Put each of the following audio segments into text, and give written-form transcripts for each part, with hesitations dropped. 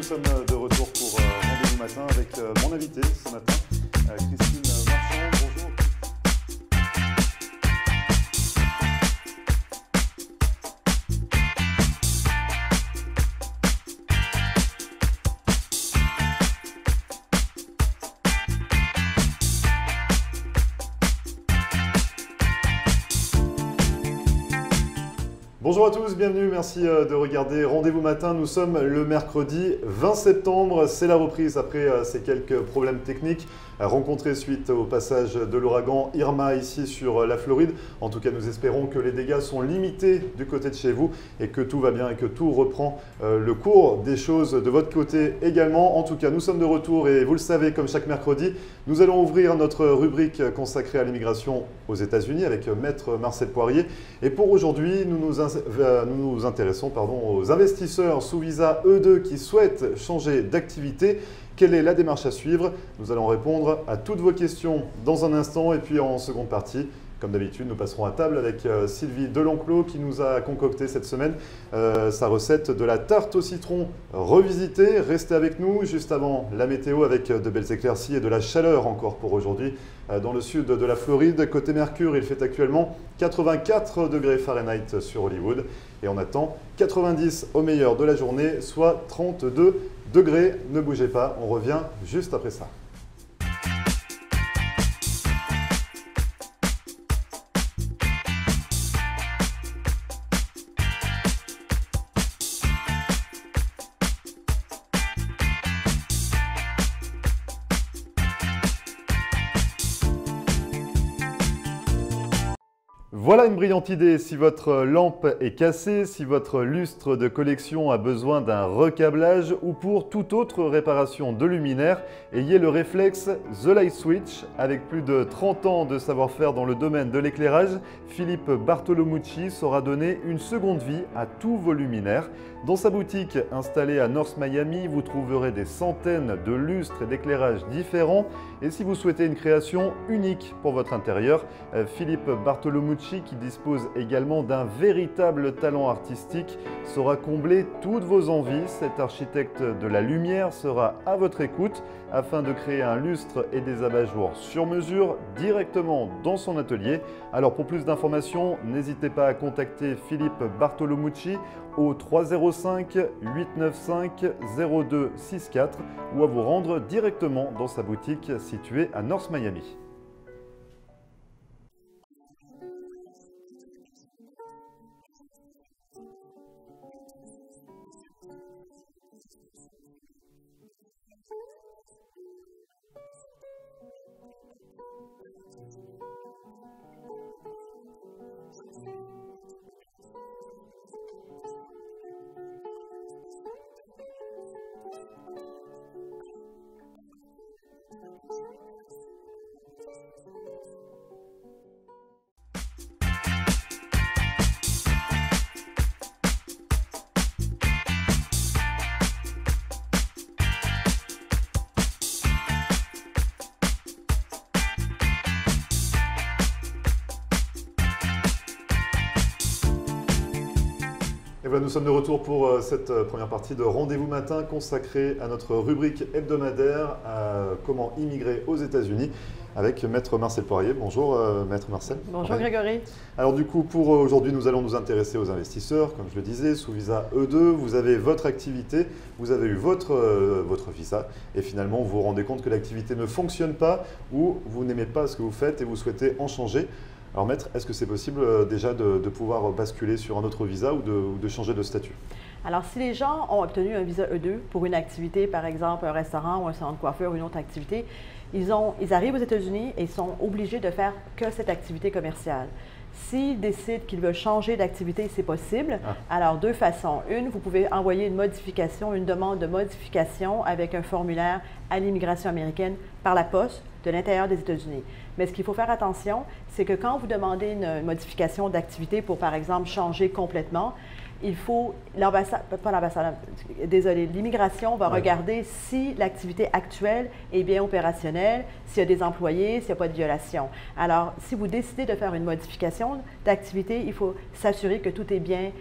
sommes de retour pour Rendez-vous matin avec mon invité ce matin, Christine Marchand. Bonjour. Bonjour à tous, bienvenue, merci de regarder Rendez-vous matin. Nous sommes le mercredi 20 septembre, c'est la reprise après ces quelques problèmes techniques rencontrés suite au passage de l'ouragan Irma ici sur la Floride. En tout cas, nous espérons que les dégâts sont limités du côté de chez vous et que tout va bien et que tout reprend le cours des choses de votre côté également. En tout cas, nous sommes de retour et vous le savez, comme chaque mercredi, nous allons ouvrir notre rubrique consacrée à l'immigration aux États-Unis avec Maître Marcel Poirier. Et pour aujourd'hui, nous nous intéressons aux investisseurs sous visa E2 qui souhaitent changer d'activité. Quelle est la démarche à suivre? Nous allons répondre à toutes vos questions dans un instant. Et puis en seconde partie, comme d'habitude, nous passerons à table avec Sylvie Delenclos qui nous a concocté cette semaine sa recette de la tarte au citron revisitée. Restez avec nous juste avant la météo avec de belles éclaircies et de la chaleur encore pour aujourd'hui dans le sud de la Floride. Côté Mercure, il fait actuellement 84 degrés Fahrenheit sur Hollywood et on attend 90 au meilleur de la journée, soit 32 degrés. Ne bougez pas, on revient juste après ça. Voilà une brillante idée. Si votre lampe est cassée, si votre lustre de collection a besoin d'un recablage ou pour toute autre réparation de luminaire, ayez le réflexe The Light Switch. Avec plus de 30 ans de savoir-faire dans le domaine de l'éclairage, Philippe Bartolomucci saura donner une seconde vie à tous vos luminaires. Dans sa boutique installée à North Miami, vous trouverez des centaines de lustres et d'éclairages différents. Et si vous souhaitez une création unique pour votre intérieur, Philippe Bartolomucci, qui dispose également d'un véritable talent artistique, saura combler toutes vos envies. Cet architecte de la lumière sera à votre écoute afin de créer un lustre et des abat-jours sur mesure directement dans son atelier. Alors pour plus d'informations, n'hésitez pas à contacter Philippe Bartolomucci au 305 895 0264 ou à vous rendre directement dans sa boutique située à North Miami. Et voilà, nous sommes de retour pour cette première partie de Rendez-vous matin consacrée à notre rubrique hebdomadaire à comment immigrer aux États-Unis avec Maître Marcel Poirier. Bonjour Maître Marcel. Bonjour Grégory. Alors du coup, pour aujourd'hui, nous allons nous intéresser aux investisseurs, comme je le disais, sous visa E2. Vous avez votre activité, vous avez eu votre visa et finalement vous vous rendez compte que l'activité ne fonctionne pas ou vous n'aimez pas ce que vous faites et vous souhaitez en changer. Alors Maître, est-ce que c'est possible déjà de pouvoir basculer sur un autre visa ou de changer de statut? Alors si les gens ont obtenu un visa E2 pour une activité, par exemple un restaurant ou un salon de coiffure ou une autre activité, ils arrivent aux États-Unis et ils sont obligés de faire que cette activité commerciale. S'ils décident qu'ils veulent changer d'activité, c'est possible. Alors, deux façons. Une, vous pouvez envoyer une modification, une demande de modification avec un formulaire à l'immigration américaine par la poste de l'intérieur des États-Unis. Mais ce qu'il faut faire attention, c'est que quand vous demandez une modification d'activité pour, par exemple, changer complètement, il faut, pas l'ambassade, désolé, l'immigration va regarder si l'activité actuelle est bien opérationnelle, s'il y a des employés, s'il n'y a pas de violation. Alors, si vous décidez de faire une modification d'activité, il faut s'assurer que tout est bien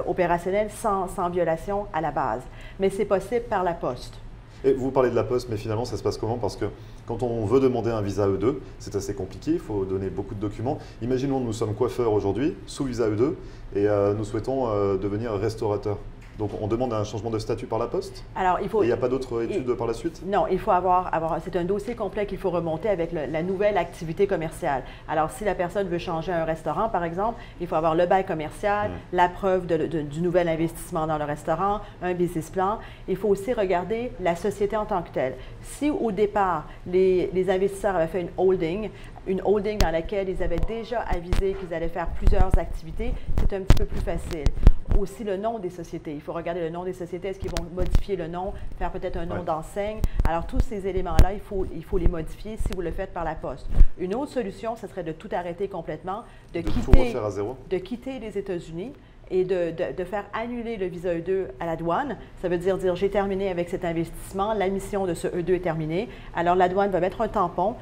opérationnel sans violation à la base. Mais c'est possible par la poste. Et vous parlez de la poste, mais finalement, ça se passe comment? Parce que quand on veut demander un visa E2, c'est assez compliqué, il faut donner beaucoup de documents. Imaginons que nous sommes coiffeurs aujourd'hui, sous visa E2, et nous souhaitons devenir restaurateur. Donc on demande un changement de statut par la poste? Alors, il faut, et il n'y a pas d'autres études par la suite? Non, il faut c'est un dossier complet qu'il faut remonter avec la nouvelle activité commerciale. Alors, si la personne veut changer un restaurant, par exemple, il faut avoir le bail commercial, la preuve du nouvel investissement dans le restaurant, un business plan. Il faut aussi regarder la société en tant que telle. Si au départ, les investisseurs avaient fait une holding dans laquelle ils avaient déjà avisé qu'ils allaient faire plusieurs activités, c'est un petit peu plus facile. Aussi le nom des sociétés. Il faut regarder le nom des sociétés. Est-ce qu'ils vont modifier le nom, faire peut-être un nom d'enseigne? Alors, tous ces éléments-là, il faut les modifier si vous le faites par la poste. Une autre solution, ce serait de tout arrêter complètement, de tout refaire à zéro? De quitter les États-Unis et de faire annuler le visa E2 à la douane. Ça veut dire j'ai terminé avec cet investissement, la mission de ce E2 est terminée. Alors, la douane va mettre un tampon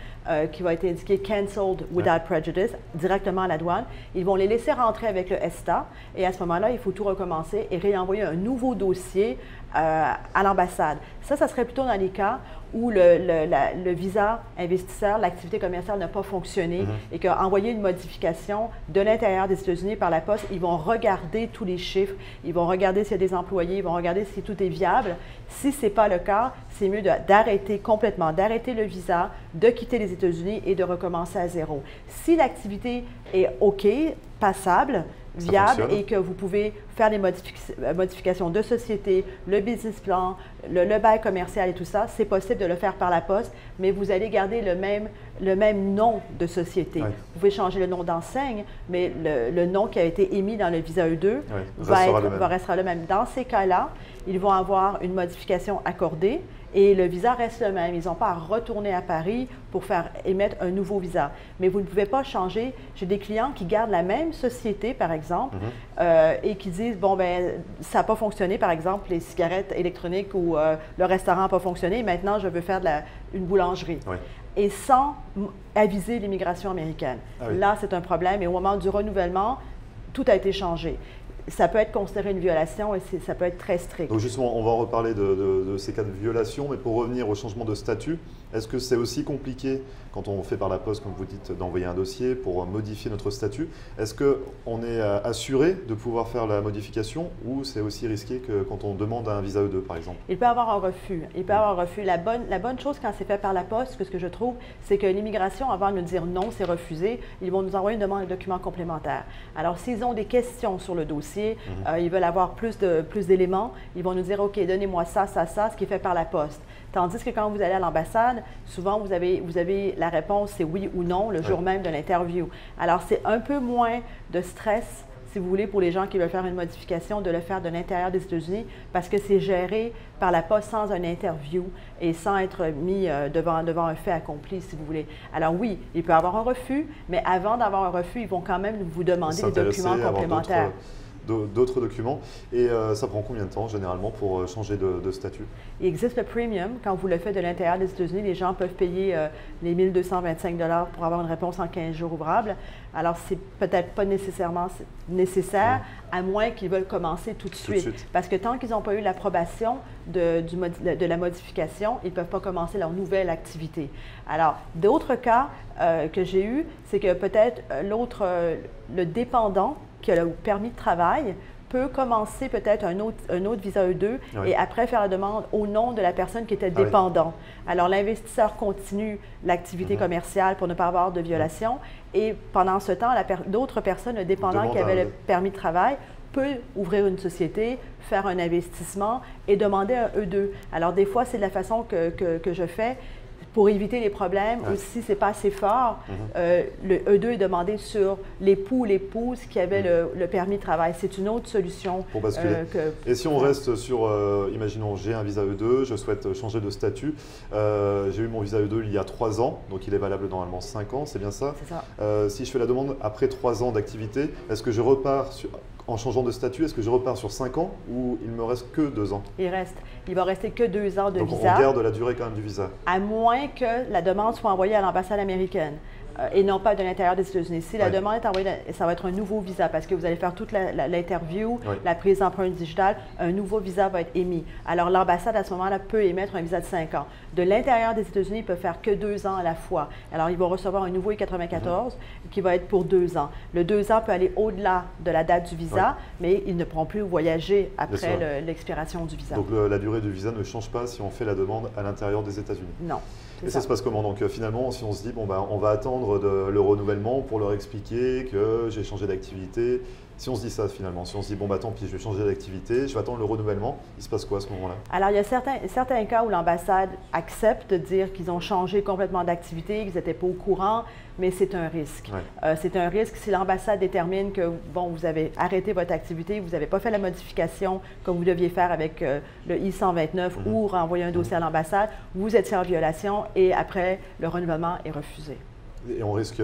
qui va être indiqué « Cancelled without prejudice » directement à la douane. Ils vont les laisser rentrer avec le ESTA et à ce moment-là, il faut tout recommencer et réenvoyer un nouveau dossier à l'ambassade. Ça serait plutôt dans les cas où le visa investisseur, l'activité commerciale n'a pas fonctionné et qu'envoyer une modification de l'intérieur des États-Unis par la poste, ils vont regarder tous les chiffres, ils vont regarder s'il y a des employés, ils vont regarder si tout est viable. Si ce n'est pas le cas, c'est mieux d'arrêter complètement, d'arrêter le visa, de quitter les États-Unis et de recommencer à zéro. Si l'activité est OK, passable, viable et que vous pouvez faire des modifications de société, le business plan, le bail commercial et tout ça, c'est possible de le faire par la poste, mais vous allez garder le même nom de société. Vous pouvez changer le nom d'enseigne, mais le nom qui a été émis dans le visa E2 restera le même. Dans ces cas-là, ils vont avoir une modification accordée et le visa reste le même. Ils n'ont pas à retourner à Paris pour faire émettre un nouveau visa. Mais vous ne pouvez pas changer. J'ai des clients qui gardent la même société, par exemple, et qui disent, bon, ben ça n'a pas fonctionné, par exemple, les cigarettes électroniques ou le restaurant n'a pas fonctionné, maintenant je veux faire une boulangerie. Et sans aviser l'immigration américaine. Là, c'est un problème. Et au moment du renouvellement, tout a été changé. Ça peut être considéré une violation et ça peut être très strict. Donc justement, on va en reparler de ces cas de violation, mais pour revenir au changement de statut, est-ce que c'est aussi compliqué quand on fait par la poste, comme vous dites, d'envoyer un dossier pour modifier notre statut? Est-ce qu'on est assuré de pouvoir faire la modification ou c'est aussi risqué que quand on demande un visa E2, par exemple? Il peut y avoir un refus. Il peut y avoir un refus. La bonne chose quand c'est fait par la poste, ce que je trouve, c'est que l'immigration, avant de nous dire non, c'est refusé, ils vont nous envoyer une demande de documents complémentaires. Alors, s'ils ont des questions sur le dossier, ils veulent avoir plus d'éléments, ils vont nous dire, OK, donnez-moi ça, ça, ça, ce qui est fait par la poste. Tandis que quand vous allez à l'ambassade, souvent vous avez la réponse, c'est oui ou non, le jour même de l'interview. Alors, c'est un peu moins de stress, si vous voulez, pour les gens qui veulent faire une modification, de le faire de l'intérieur des États-Unis, parce que c'est géré par la poste sans un interview et sans être mis devant un fait accompli, si vous voulez. Alors oui, il peut y avoir un refus, mais avant d'avoir un refus, ils vont quand même vous demander des documents complémentaires. D'autres documents. Et ça prend combien de temps, généralement, pour changer de statut? Il existe le premium. Quand vous le faites de l'intérieur des États-Unis, les gens peuvent payer les 1 225 $ pour avoir une réponse en 15 jours ouvrables. Alors, c'est peut-être pas nécessairement nécessaire, à moins qu'ils veulent commencer tout de suite. Parce que tant qu'ils n'ont pas eu l'approbation de la modification, ils ne peuvent pas commencer leur nouvelle activité. Alors, d'autres cas que j'ai eus, c'est que peut-être le dépendant qui a le permis de travail peut commencer peut-être un autre visa E2 et après faire la demande au nom de la personne qui était dépendant. Alors, l'investisseur continue l'activité commerciale pour ne pas avoir de violation et pendant ce temps, d'autres personnes, le dépendant qui avait le permis de travail, peut ouvrir une société, faire un investissement et demander un E2. Alors, des fois, c'est de la façon que je fais. Pour éviter les problèmes, ou si ce n'est pas assez fort, le E2 est demandé sur l'époux ou l'épouse qui avait le permis de travail. C'est une autre solution. Pour basculer. Et si on reste sur, imaginons, j'ai un visa E2, je souhaite changer de statut. J'ai eu mon visa E2 il y a 3 ans, donc il est valable normalement 5 ans, c'est bien ça? C'est ça. Si je fais la demande après 3 ans d'activité, est-ce que je repars en changeant de statut, est-ce que je repars sur 5 ans ou il me reste que 2 ans? Il va rester que 2 ans de Donc visa. on garde la durée quand même du visa. À moins que la demande soit envoyée à l'ambassade américaine et non pas de l'intérieur des États-Unis. Si la demande est envoyée, ça va être un nouveau visa parce que vous allez faire toute l'interview, la prise d'empreinte digitale, un nouveau visa va être émis. Alors l'ambassade à ce moment-là peut émettre un visa de 5 ans. De l'intérieur des États-Unis, il peut faire que 2 ans à la fois. Alors ils vont recevoir un nouveau I-94 qui va être pour 2 ans. Le 2 ans peut aller au-delà de la date du visa, mais ils ne pourront plus voyager après l'expiration du visa. Donc la durée du visa ne change pas si on fait la demande à l'intérieur des États-Unis? Non. Et ça se passe comment? Donc finalement, si on se dit, bon, on va attendre le renouvellement pour leur expliquer que j'ai changé d'activité. Si on se dit ça finalement, si on se dit, bon, tant pis, je vais changer d'activité, je vais attendre le renouvellement, il se passe quoi à ce moment-là? Alors, il y a certains cas où l'ambassade accepte de dire qu'ils ont changé complètement d'activité, qu'ils n'étaient pas au courant, mais c'est un risque. C'est un risque si l'ambassade détermine que, bon, vous avez arrêté votre activité, vous n'avez pas fait la modification comme vous deviez faire avec le I-129 ou renvoyer un dossier à l'ambassade, vous étiez en violation et après, le renouvellement est refusé. Et on risque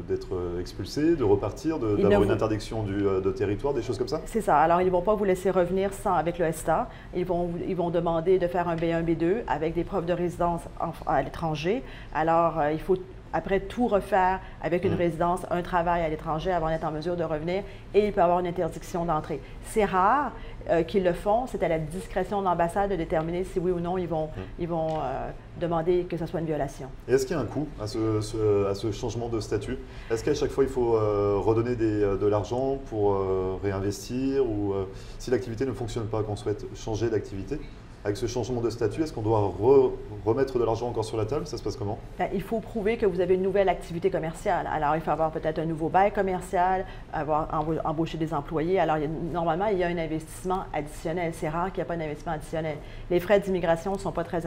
d'être expulsé, de repartir, d'avoir une interdiction de territoire, des choses comme ça? C'est ça. Alors, ils ne vont pas vous laisser revenir avec le ESTA. Ils vont demander de faire un B1, B2 avec des preuves de résidence à l'étranger. Alors, il faut après tout refaire avec une résidence, un travail à l'étranger avant d'être en mesure de revenir et il peut y avoir une interdiction d'entrée. C'est rare qu'ils le font, c'est à la discrétion de l'ambassade de déterminer si oui ou non ils vont demander que ce soit une violation. Et est-ce qu'il y a un coût à ce changement de statut? Est-ce qu'à chaque fois il faut redonner de l'argent pour réinvestir ou si l'activité ne fonctionne pas, qu'on souhaite changer d'activité? Avec ce changement de statut, est-ce qu'on doit remettre de l'argent encore sur la table? Ça se passe comment? Il faut prouver que vous avez une nouvelle activité commerciale. Alors, il faut avoir peut-être un nouveau bail commercial, avoir embauché des employés. Alors, normalement, il y a un investissement additionnel. C'est rare qu'il n'y ait pas un investissement additionnel. Les frais d'immigration ne sont pas très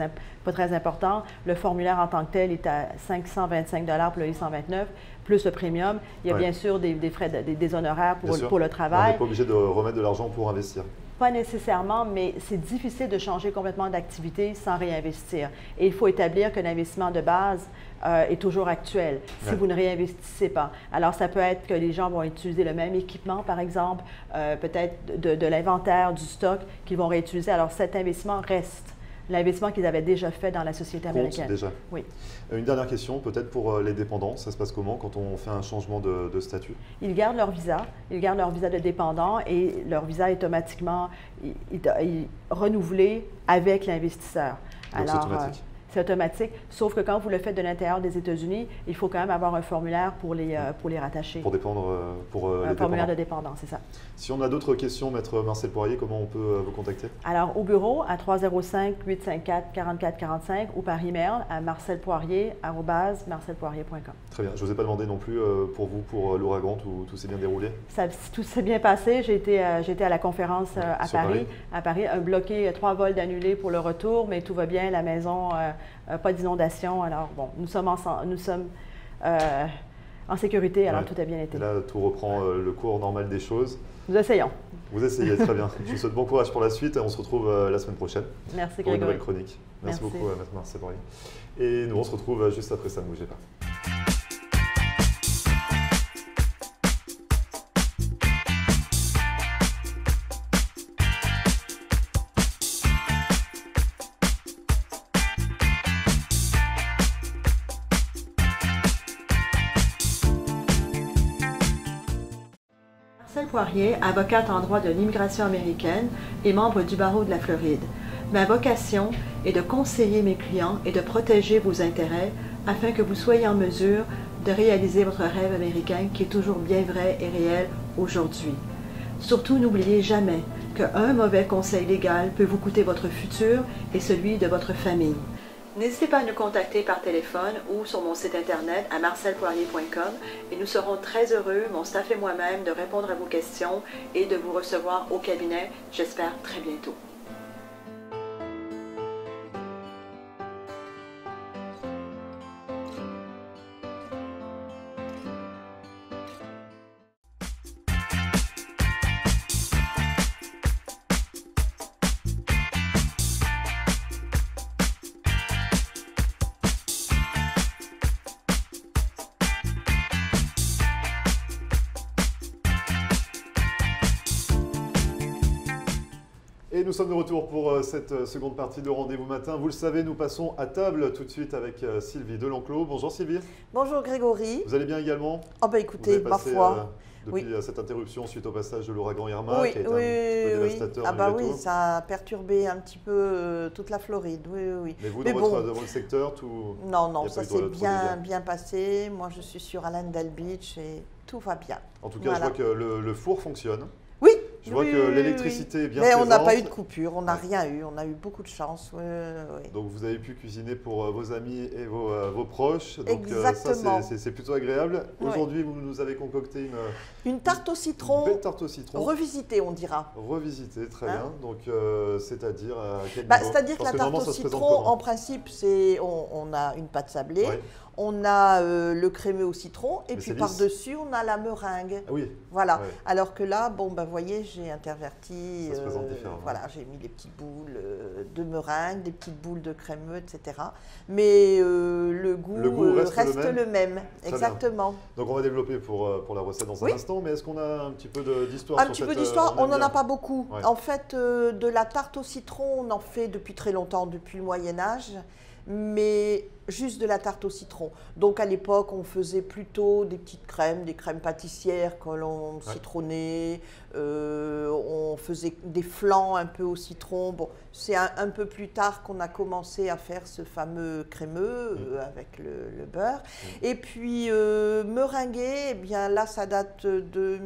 importants. Le formulaire en tant que tel est à 525 $ pour le I-129, plus le premium. Il y a bien sûr des frais, des honoraires pour le travail. On n'est pas obligé de remettre de l'argent pour investir. Pas nécessairement, mais c'est difficile de changer complètement d'activité sans réinvestir. Et il faut établir que l'investissement de base est toujours actuel si vous ne réinvestissez pas. Alors, ça peut être que les gens vont utiliser le même équipement, par exemple, peut-être de l'inventaire, du stock qu'ils vont réutiliser. Alors, cet investissement reste. L'investissement qu'ils avaient déjà fait dans la société américaine. Déjà. Oui. Une dernière question, peut-être pour les dépendants. Ça se passe comment quand on fait un changement de statut? Ils gardent leur visa. Ils gardent leur visa de dépendant et leur visa est automatiquement renouvelé avec l'investisseur. Donc c'est automatique? C'est automatique, sauf que quand vous le faites de l'intérieur des États-Unis, il faut quand même avoir un formulaire pour les rattacher. Pour dépendre, un formulaire de dépendance, c'est ça. Si on a d'autres questions, Maître Marcel Poirier, comment on peut vous contacter? Alors, au bureau, à 305-854-4445 ou par email à marcelpoirier@marcelpoirier.com. Très bien. Je ne vous ai pas demandé non plus pour vous, pour l'ouragan, tout s'est bien déroulé? Tout s'est bien passé. J'ai été à la conférence à Paris. À Paris, bloqué, 3 vols d'annulés pour le retour, mais tout va bien, la maison... pas d'inondation. Alors, bon, nous sommes en sécurité, alors tout a bien été. Et là, tout reprend le cours normal des choses. Nous essayons. Vous essayez, très bien. Je vous souhaite bon courage pour la suite et on se retrouve la semaine prochaine. Merci, pour Grégory. une nouvelle chronique. Merci beaucoup, Maître Marcel Poirier. Et nous, on se retrouve juste après ça, ne bougez pas. Marcel Poirier, avocate en droit de l'immigration américaine et membre du barreau de la Floride. Ma vocation est de conseiller mes clients et de protéger vos intérêts afin que vous soyez en mesure de réaliser votre rêve américain qui est toujours bien vrai et réel aujourd'hui. Surtout, n'oubliez jamais qu'un mauvais conseil légal peut vous coûter votre futur et celui de votre famille. N'hésitez pas à nous contacter par téléphone ou sur mon site internet à marcelpoirier.com et nous serons très heureux, mon staff et moi-même, de répondre à vos questions et de vous recevoir au cabinet, j'espère très bientôt. Et nous sommes de retour pour cette seconde partie de Rendez-vous Matin. Vous le savez, nous passons à table tout de suite avec Sylvie Delenclos. Bonjour Sylvie. Bonjour Grégory. Vous allez bien également? Oh bah écoutez, ma foi. Depuis cette interruption suite au passage de l'ouragan Irma, Oui, qui a été un petit peu dévastateur. Ah bah oui, ça a perturbé un petit peu toute la Floride. Oui. Mais vous, dans votre secteur, tout... Non, ça s'est bien passé. Moi, je suis sur Allendale Beach et tout va bien. En tout cas, je vois que le four fonctionne. Oui. Je vois que l'électricité est bien présente. Mais on n'a pas eu de coupure, on n'a rien eu, on a eu beaucoup de chance. Oui. Donc vous avez pu cuisiner pour vos amis et vos proches. Donc exactement. Ça, c'est plutôt agréable. Aujourd'hui, vous nous avez concocté une tarte au citron. Une belle tarte au citron. Revisitée, on dira. Revisitée, très bien. Donc c'est-à-dire à quel niveau? C'est-à-dire que la tarte au citron, en principe, on a une pâte sablée. Ouais. On a le crémeux au citron et puis par-dessus, on a la meringue. Ah oui. Voilà. Ouais. Alors que là, bon, ben, voyez, j'ai interverti. Ça se présente différemment. Voilà, j'ai mis des petites boules de meringue, des petites boules de crémeux, etc. Mais le goût reste le même. Exactement. Bien. Donc on va développer pour la recette dans un instant. Mais est-ce qu'on a un petit peu d'histoire? Un petit peu d'histoire, on n'en a pas beaucoup. Ouais. En fait, de la tarte au citron, on en fait depuis très longtemps, depuis le Moyen-Âge. Mais juste de la tarte au citron. Donc à l'époque, on faisait plutôt des petites crèmes, des crèmes pâtissières que l'on citronnait, on faisait des flancs un peu au citron. Bon, c'est un peu plus tard qu'on a commencé à faire ce fameux crémeux avec le beurre. Et puis meringuer, eh bien là, ça date de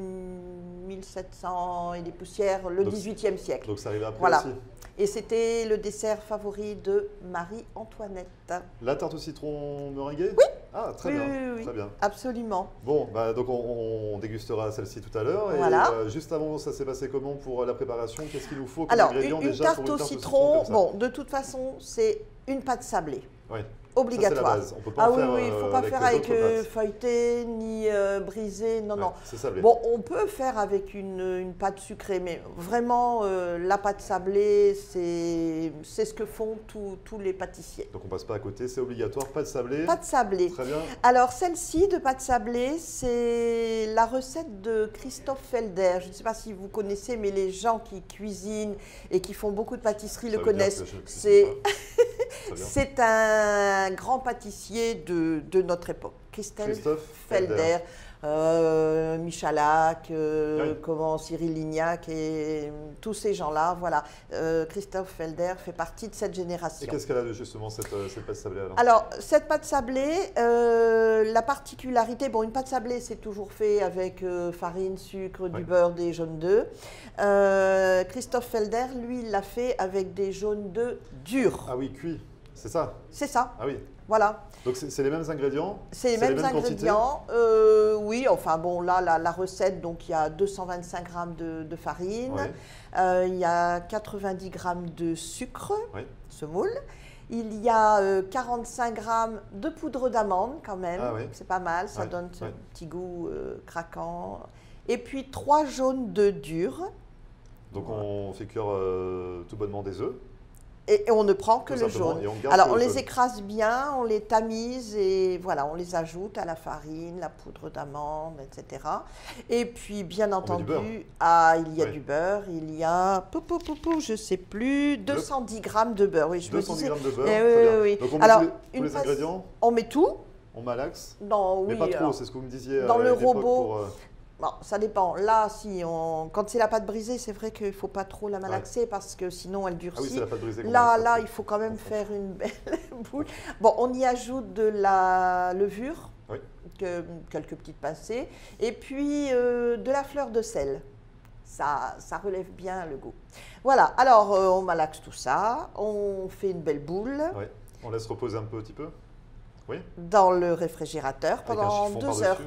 1700 et des poussières, le XVIIIe siècle. Donc ça arrive après aussi. Et c'était le dessert favori de Marie-Antoinette. La tarte au citron meringuée? Oui. Ah, très bien. Très bien. Absolument. Bon, bah, donc on dégustera celle-ci tout à l'heure. Voilà. Et juste avant, ça s'est passé comment pour la préparation? Qu'est-ce qu'il nous faut comme Alors, ingrédients une déjà tarte pour une au tarte citron, bon, de toute façon, c'est une pâte sablée. Oui. Obligatoire. Ça, c'est la base. On peut pas oui, il ne faut pas faire avec feuilleté ni brisé, non. C'est sablé. Bon, on peut faire avec une pâte sucrée, mais vraiment, la pâte sablée, c'est ce que font tous les pâtissiers. Donc on passe pas à côté, c'est obligatoire, pâte sablée. Pâte sablée. Très bien. Alors celle-ci de pâte sablée, c'est la recette de Christophe Felder. Je ne sais pas si vous connaissez, mais les gens qui cuisinent et qui font beaucoup de pâtisserie le connaissent. C'est un grand pâtissier de notre époque, Christophe Felder, Michalak, Cyril Lignac et tous ces gens-là, voilà. Christophe Felder fait partie de cette génération. Et qu'est-ce qu'elle a justement cette pâte sablée alors, cette pâte sablée, la particularité, bon, une pâte sablée, c'est toujours fait avec farine, sucre, du beurre, des jaunes d'œufs. Christophe Felder, lui, il l'a fait avec des jaunes d'œufs durs. Ah oui, cuit, c'est ça? C'est ça. Ah oui. Voilà. Donc c'est les mêmes ingrédients? C'est les mêmes ingrédients. Oui, enfin bon, là, la recette, donc il y a 225 g de farine, il y a 90 g de sucre, semoule, il y a 45 g de poudre d'amande quand même, c'est pas mal, ça donne un petit goût craquant. Et puis 3 jaunes d'œufs durs. Donc on fait cuire tout bonnement des œufs. Et on ne prend que le jaune. Alors, on les jaune. écrase bien, on les tamise et voilà, on les ajoute à la farine, la poudre d'amande, etc. Et puis, bien entendu, il y a du beurre, il y a, je ne sais plus, 210 g de beurre. Oui, 210 g de beurre, oui. Donc, on met tous les ingrédients? On met tout. On malaxe? Oui, mais pas trop, c'est ce que vous me disiez. Dans le robot. Bon, ça dépend. Là, quand c'est la pâte brisée, c'est vrai qu'il ne faut pas trop la malaxer parce que sinon elle durcit. Ah oui, c'est la pâte brisée. Là, il faut quand même faire une belle boule. Bon, on y ajoute de la levure, quelques petites pincées, et puis de la fleur de sel. Ça relève bien le goût. Voilà, alors on malaxe tout ça, on fait une belle boule. Oui. On laisse reposer un petit peu. Oui. Dans le réfrigérateur pendant 2 heures.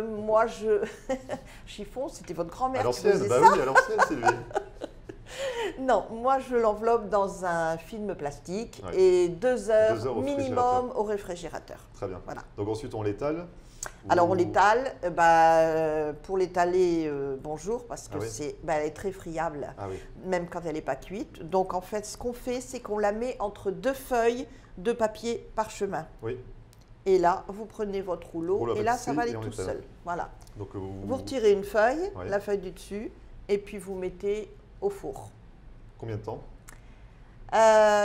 Moi, chiffon, c'était votre grand-mère qui faisait ça. Oui, à l'ancienne, Sylvie. Non, moi, je l'enveloppe dans un film plastique et 2 heures minimum au réfrigérateur. Très bien. Voilà. Donc ensuite, on l'étale. Alors, on l'étale. Pour l'étaler, bonjour, parce que elle est très friable, même quand elle n'est pas cuite. Donc, en fait, ce qu'on fait, c'est qu'on la met entre 2 feuilles de papier parchemin. Oui. Et là, vous prenez votre rouleau et là, ça va aller tout seul. Voilà. Donc, vous retirez une feuille, la feuille du dessus, et puis vous mettez au four. Combien de temps?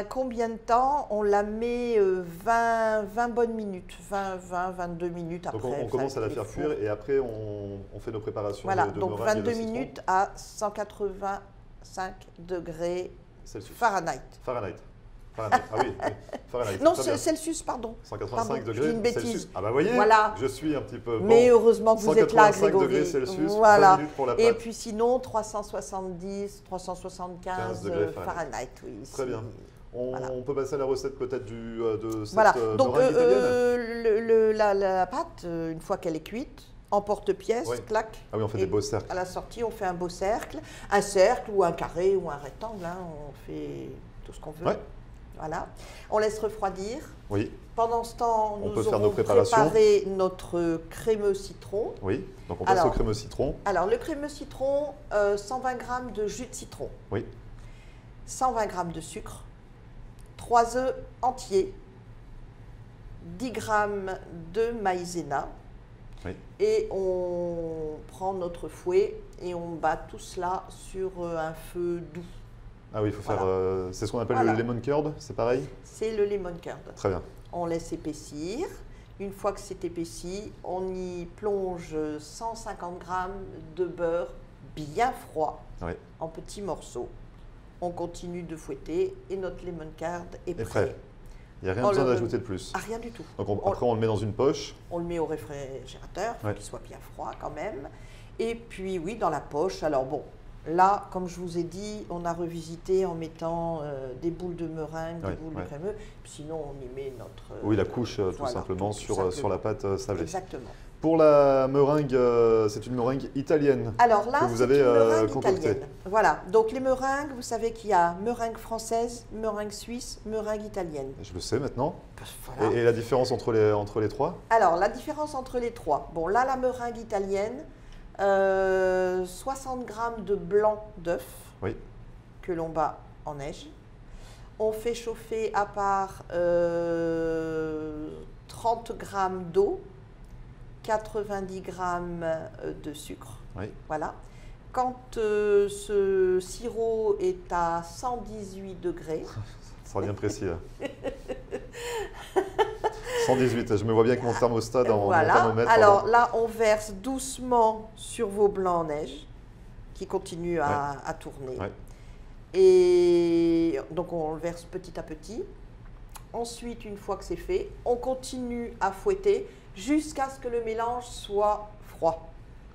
Combien de temps? On la met 20 bonnes minutes, 22 minutes après. Donc on commence à la faire cuire et après on fait nos préparations voilà, de donc meringue 22 et de citron. minutes à 185 degrés Celsius. Fahrenheit. Fahrenheit. Fahrenheit. Ah oui, oui. Fahrenheit. Non, Très bien. Celsius, pardon. 185 Pardon, je degrés dis une bêtise. Celsius. Ah bah voyez, Voilà. je suis un petit peu... Mais heureusement que vous êtes là, 185 Grégory. degrés Celsius, Voilà. 20 minutes pour la pâte. Et puis sinon, 370, 375 degrés Fahrenheit. Oui, Très bien. Voilà. On peut passer à la recette peut-être de cette Voilà, donc meringue italienne. la pâte, une fois qu'elle est cuite, en porte-pièce, Oui. clac. Ah oui, on fait Et des beaux cercles. À la sortie, on fait un beau cercle ou un carré ou un rectangle, hein, on fait tout ce qu'on veut. Ouais. Voilà, on laisse refroidir. Oui, Pendant ce temps, On peut nous faire nos aurons préparations. préparé notre crémeux citron. oui. Donc on passe Alors, au crémeux citron. Alors, le crémeux citron, 120 g de jus de citron, Oui, 120 g de sucre, 3 œufs entiers, 10 g de maïzena. oui. Et on prend notre fouet et on bat tout cela sur un feu doux. Ah oui, il faut faire... Voilà. c'est ce qu'on appelle Voilà. le lemon curd, c'est pareil? C'est le lemon curd. Très bien. On laisse épaissir. Une fois que c'est épaissi, on y plonge 150 g de beurre bien froid Oui. en petits morceaux. On continue de fouetter et notre lemon curd est Et prêt. prêt. Il n'y a rien On besoin le- d'ajouter de plus. Ah, rien du tout. Donc après on le met dans une poche. On le met au réfrigérateur, il faut Ouais. qu'il soit bien froid quand même. Et puis oui, dans la poche. Alors bon, là, comme je vous ai dit, on a revisité en mettant des boules de meringue, Ouais, des boules ouais. de crémeux. Puis sinon, on y met notre... Oui, la couche tout voilà, simplement tout sur simplement. la pâte sablée. Exactement. Pour la meringue, c'est une meringue italienne. Alors là, que vous c'est avez, une meringue concoctée. italienne. Voilà, donc les meringues, vous savez qu'il y a meringue française, meringue suisse, meringue italienne. Je le sais maintenant. Voilà. Et la différence entre les trois? Alors, la différence entre les trois. Bon, là, la meringue italienne, 60 g de blanc d'œuf Oui. que l'on bat en neige. On fait chauffer à part 30 g d'eau, 90 g de sucre. Oui. Voilà. Quand ce sirop est à 118 degrés, Ça sera bien précis là. 118, je me vois bien avec mon thermostat dans mon voilà. thermomètre. Alors pardon. là, on verse doucement sur vos blancs en neige qui continuent à tourner. Ouais. Et donc on le verse petit à petit. Ensuite, une fois que c'est fait, on continue à fouetter jusqu'à ce que le mélange soit froid,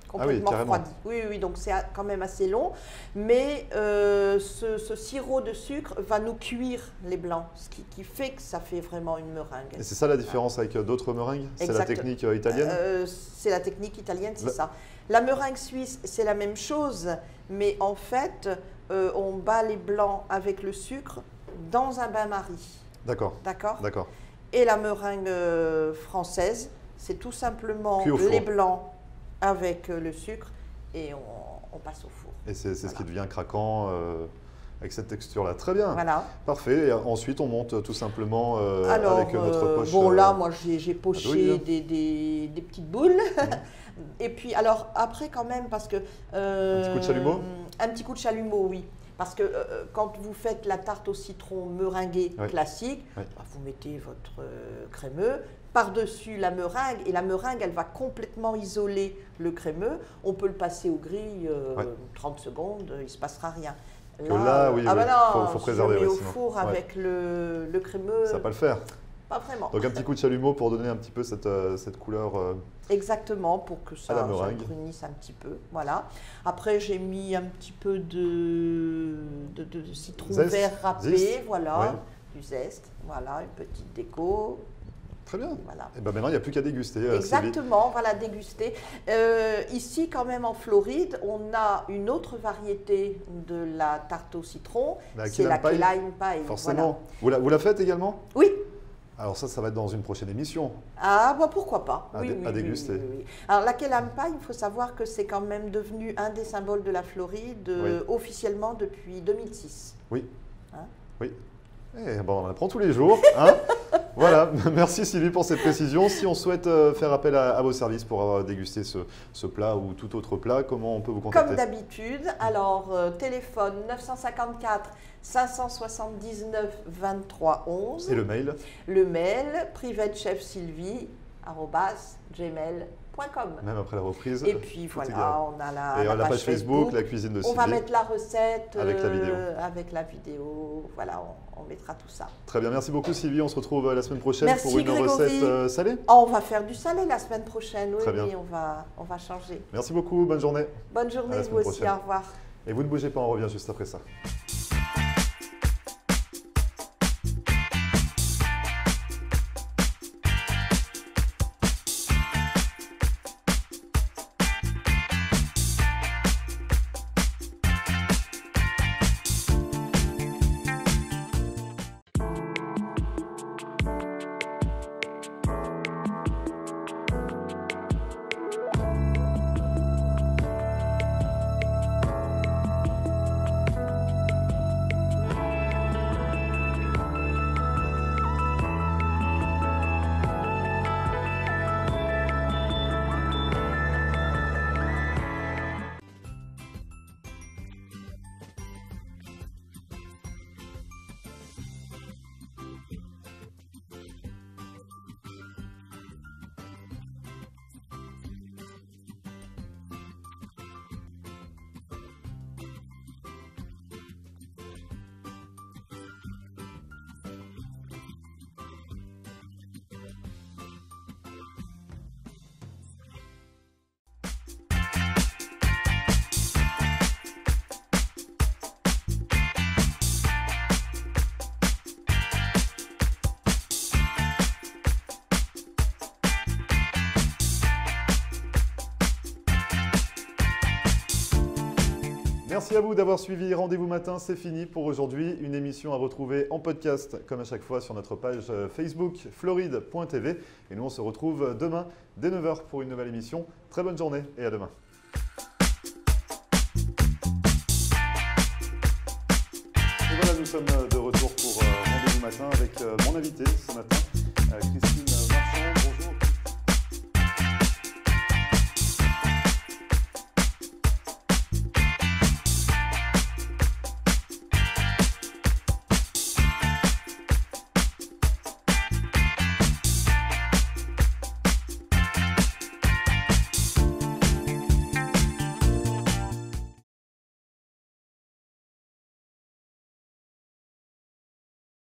complètement carrément. refroidi. Oui, oui, donc c'est quand même assez long. Mais ce sirop de sucre va nous cuire les blancs, ce qui fait que ça fait vraiment une meringue. Et c'est ça la différence avec d'autres meringues? C'est la Exact. technique italienne? C'est la technique italienne, c'est La- ça. La meringue suisse, c'est la même chose, mais en fait, on bat les blancs avec le sucre dans un bain-marie. D'accord, D'accord? d'accord. Et la meringue française, c'est tout simplement Cuit au four. les blancs avec le sucre et on passe au four. Et c'est ce Voilà. qui devient craquant avec cette texture-là. Très bien. Voilà. Parfait. Et ensuite, on monte tout simplement Alors, avec notre poche. bon, là, moi, j'ai poché douille. des petites boules. Et puis, alors, après, quand même, parce que... petit coup de chalumeau? Un petit coup de chalumeau, oui. Parce que quand vous faites la tarte au citron meringuée Ouais. classique, Ouais. bah, vous mettez votre crémeux par-dessus la meringue, et la meringue, elle va complètement isoler le crémeux. On peut le passer au grill Ouais. 30 secondes, il ne se passera rien. Que là, oui, ah oui, bah non, faut si préserver, je mets ouais, au sinon. four Ouais. avec le crémeux, Ça va pas le faire. pas vraiment. Donc un petit coup de chalumeau pour donner un petit peu cette couleur. Exactement, pour que ça, la ça meringue. brunisse un petit peu. Voilà. Après, j'ai mis un petit peu de citron Zeste, vert râpé, zeste, voilà, ouais. du zeste, voilà, une petite déco. Très bien. Voilà. Et ben maintenant, il n'y a plus qu'à déguster. Sylvie. Exactement, voilà, déguster. Ici, quand même, en Floride, on a une autre variété de la tarte au citron. La C'est key la lime pie. key lime pie. Forcément. voilà. Vous la faites également? Oui. Alors ça va être dans une prochaine émission. Ah, bah pourquoi pas. À déguster. Oui. Alors, la key lime pie, il faut savoir que c'est quand même devenu un des symboles de la Floride Oui. officiellement depuis 2006. Oui. Hein? Oui. Eh ben, on apprend tous les jours. Hein. Voilà, merci Sylvie pour cette précision. Si on souhaite faire appel à vos services pour déguster ce plat ou tout autre plat, comment on peut vous contacter? Comme d'habitude, alors téléphone 954 579 23 11. Et le mail? Le mail privatechefsylvie@gmail.com. Même après la reprise. Et puis voilà, on a la page Facebook, la cuisine de Sylvie. On va mettre la recette avec la vidéo. Voilà, on mettra tout ça. Très bien, merci beaucoup Sylvie. On se retrouve la semaine prochaine Merci, pour une recette salée. On va faire du salé la semaine prochaine, oui, on va changer. Merci beaucoup, bonne journée. Bonne journée, vous aussi, au revoir. Et vous ne bougez pas, on revient juste après ça. Merci à vous d'avoir suivi Rendez-vous Matin, c'est fini pour aujourd'hui. Une émission à retrouver en podcast, comme à chaque fois, sur notre page Facebook floride.tv. Et nous, on se retrouve demain dès 9 h pour une nouvelle émission. Très bonne journée et à demain. Et voilà, nous sommes de retour pour Rendez-vous Matin avec mon invité ce matin, Christine